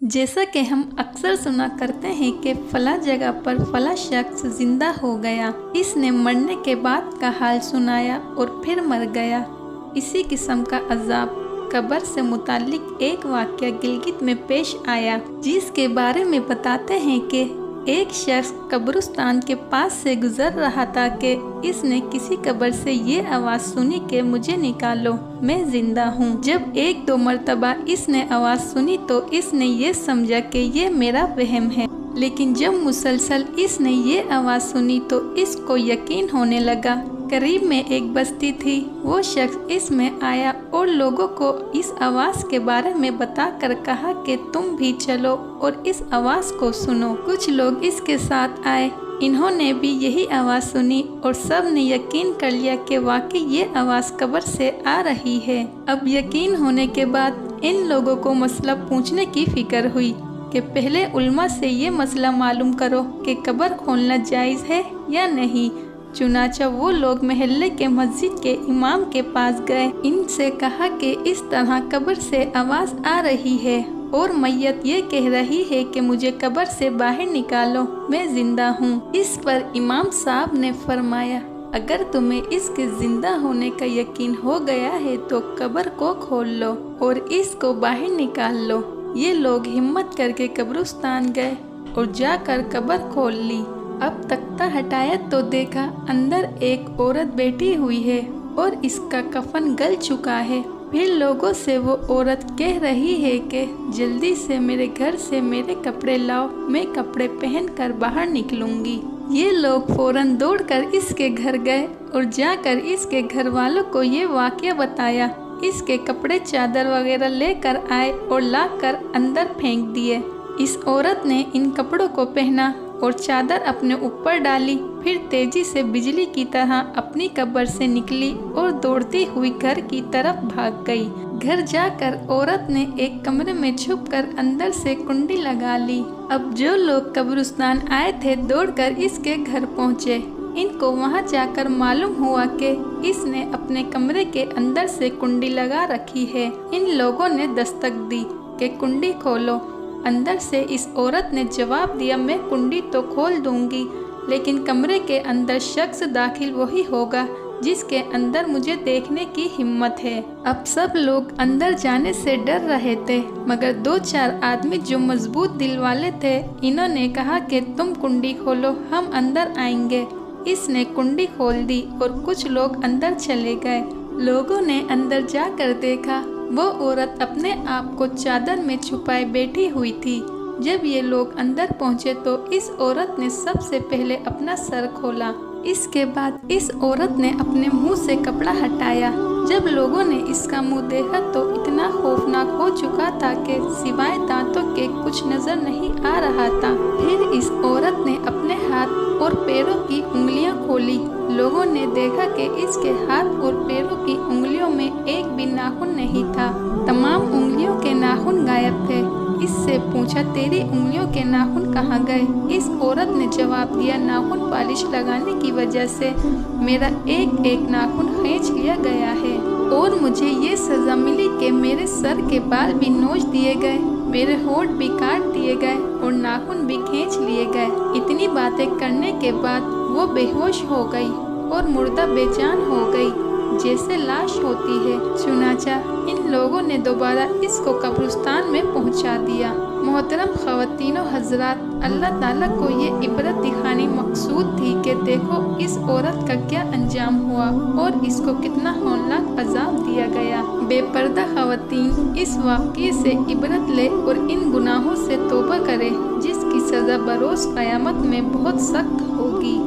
जैसा कि हम अक्सर सुना करते हैं कि फला जगह पर फला शख्स जिंदा हो गया, इसने मरने के बाद का हाल सुनाया और फिर मर गया। इसी किस्म का अजाब कब्र से मुतालिक एक वाक़या गिलगित में पेश आया, जिसके बारे में बताते हैं कि एक शख्स कब्रिस्तान के पास से गुजर रहा था कि इसने किसी कब्र से ये आवाज़ सुनी कि मुझे निकालो, मैं जिंदा हूँ। जब एक दो मर्तबा इसने आवाज़ सुनी तो इसने ये समझा कि ये मेरा वहम है, लेकिन जब मुसलसल इसने ये आवाज़ सुनी तो इसको यकीन होने लगा। करीब में एक बस्ती थी, वो शख्स इसमें आया और लोगों को इस आवाज़ के बारे में बताकर कहा कि तुम भी चलो और इस आवाज़ को सुनो। कुछ लोग इसके साथ आए, इन्होंने भी यही आवाज़ सुनी और सब ने यकीन कर लिया कि वाकई ये आवाज़ कब्र से आ रही है। अब यकीन होने के बाद इन लोगों को मसला पूछने की फिक्र हुई कि पहले उल्मा से ये मसला मालूम करो कि कब्र खोलना जायज़ है या नहीं। चुनाचा वो लोग महल्ले के मस्जिद के इमाम के पास गए, इनसे कहा कि इस तरह कब्र से आवाज़ आ रही है और मैयत ये कह रही है कि मुझे कब्र से बाहर निकालो, मैं जिंदा हूँ। इस पर इमाम साहब ने फरमाया, अगर तुम्हें इसके जिंदा होने का यकीन हो गया है तो कब्र को खोल लो और इसको बाहर निकाल लो। ये लोग हिम्मत करके कब्रिस्तान गए और जाकर कब्र खोल ली। अब तख्ता हटाया तो देखा अंदर एक औरत बैठी हुई है और इसका कफन गल चुका है। फिर लोगों से वो औरत कह रही है कि जल्दी से मेरे घर से मेरे कपड़े लाओ, मैं कपड़े पहनकर बाहर निकलूंगी। ये लोग फौरन दौड़कर इसके घर गए और जाकर इसके घर वालों को ये वाक़या बताया। इसके कपड़े चादर वगैरह लेकर आए और लाकर अंदर फेंक दिए। इस औरत ने इन कपड़ों को पहना और चादर अपने ऊपर डाली, फिर तेजी से बिजली की तरह अपनी कब्र से निकली और दौड़ती हुई घर की तरफ भाग गई। घर जाकर औरत ने एक कमरे में छुपकर अंदर से कुंडी लगा ली। अब जो लोग कब्रिस्तान आए थे दौड़कर इसके घर पहुँचे। इनको वहां जाकर मालूम हुआ कि इसने अपने कमरे के अंदर से कुंडी लगा रखी है। इन लोगों ने दस्तक दी कि कुंडी खोलो। अंदर से इस औरत ने जवाब दिया, मैं कुंडी तो खोल दूंगी, लेकिन कमरे के अंदर शख्स दाखिल वही होगा जिसके अंदर मुझे देखने की हिम्मत है। अब सब लोग अंदर जाने से डर रहे थे, मगर दो चार आदमी जो मजबूत दिल वाले थे, इन्होंने कहा कि तुम कुंडी खोलो, हम अंदर आएंगे। इसने कुंडी खोल दी और कुछ लोग अंदर चले गए। लोगों ने अंदर जाकर देखा, वो औरत अपने आप को चादर में छुपाए बैठी हुई थी। जब ये लोग अंदर पहुंचे तो इस औरत ने सबसे पहले अपना सर खोला। इसके बाद इस औरत ने अपने मुंह से कपड़ा हटाया। जब लोगों ने इसका मुंह देखा तो इतना खौफनाक हो चुका था कि सिवाय दांतों के कुछ नजर नहीं आ रहा था। फिर इस औरत ने अपने हाथ और पैरों की उंगलियां खोली। लोगों ने देखा कि इसके हाथ और पैरों की उंगलियों में एक भी नाखून नहीं था, तमाम उंगलियों के नाखून गायब थे। इससे पूछा, तेरी उंगलियों के नाखून कहाँ गए? इस औरत ने जवाब दिया, नाखून पालिश लगाने की वजह से मेरा एक एक नाखून खींच लिया गया है और मुझे ये सज़ा मिली कि मेरे सर के बाल भी नोच दिए गए, मेरे होंठ भी काट दिए गए और नाखून भी खींच लिए गए। इतनी बातें करने के बाद वो बेहोश हो गई और मुर्दा बेजान हो गई, जैसे लाश होती है। चुनाचा इन लोगों ने दोबारा इसको कब्रिस्तान में पहुंचा दिया। मोहतरम ख़वातीनो हज़रात, अल्लाह ताला को ये इबरत दिखानी मकसूद थी कि देखो इस औरत का क्या अंजाम हुआ और इसको कितना हौलनाक अजाब दिया गया। बेपर्दा ख़वातीन इस वाक़ये से इबरत ले और इन गुनाहों से तौबा करें जिसकी सज़ा बरोज़ क़यामत में बहुत सख्त होगी।